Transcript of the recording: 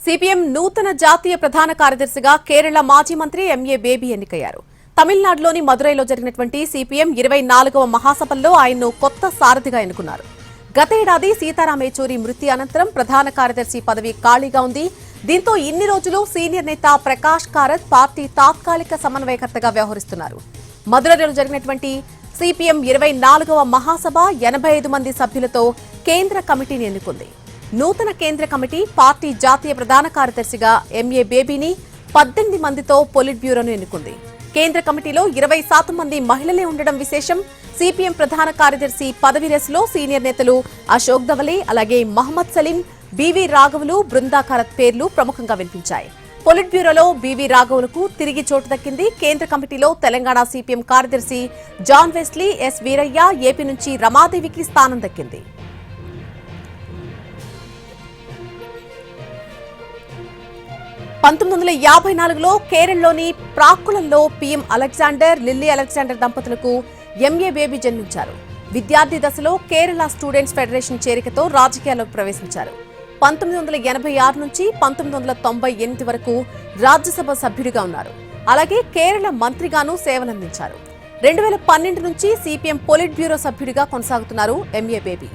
CPM నూతన జాతీయ ప్రధాన కార్యదర్శిగా కేరళ మాజీ మంత్రి ఎంఏ బేబీ ఎన్నికయ్యారు. తమిళనాడులోని మదురైలో జరిగినటువంటి సిపిఎం 24వ మహాసభల్లో ఆయన్ను కొత్త సారథిగా ఎన్నుకున్నారు. గత ఏడాది సీతారాం యేచూరి మృతి అనంతరం ప్రధాన కార్యదర్శి పదవి ఖాళీగా ఉంది. దీంతో ఇన్ని రోజులు సీనియర్ నేత ప్రకాష్ కారత్ పార్టీ తాత్కాలిక సమన్వయకర్తగా వ్యవహరిస్తున్నారు. మదురైలో జరిగినటువంటి సిపిఎం 24వ మహాసభ 85 మంది సభ్యులతో కేంద్ర కమిటీని ఎన్నుకుంది. నూతన కేంద్ర కమిటీ పార్టీ జాతీయ ప్రధాన కార్యదర్శిగా ఎంఏ బేబీని 18 మందితో పొలిట్ బ్యూరోను ఎన్నుకుంది. కేంద్ర కమిటీలో 20% మంది మహిళలే ఉండడం విశేషం. సిపిఎం ప్రధాన కార్యదర్శి పదవి రేసులో సీనియర్ నేతలు అశోక్ ధవలే, అలాగే మహమ్మద్ సలీం, బివి రాఘవులు, బృందా కారత్ పేర్లు ప్రముఖంగా వినిపించాయి. పొలిట్ బ్యూరోలో బివి రాఘవులకు తిరిగి చోటు దక్కింది. కేంద్ర కమిటీలో తెలంగాణ సిపిఎం కార్యదర్శి జాన్ వెస్లీ, ఎస్ వీరయ్య, ఏపీ నుంచి రమాదేవికి స్థానం దక్కింది. 1954లో కేరళలోని ప్రాక్కులంలో పీఎం అలెగ్జాండర్, లిల్లీ అలెగ్జాండర్ దంపతులకు ఎంఏ బేబీ జన్మించారు. విద్యార్థి దశలో కేరళ స్టూడెంట్స్ ఫెడరేషన్ చేరికతో రాజకీయాల్లోకి ప్రవేశించారు. 1986 నుంచి 1998 వరకు రాజ్యసభ సభ్యుడిగా ఉన్నారు. అలాగే కేరళ మంత్రిగానూ సేవలందించారు. 2012 నుంచి సిపిఎం పొలిట్ బ్యూరో సభ్యుడిగా కొనసాగుతున్నారు ఎంఏ బేబీ.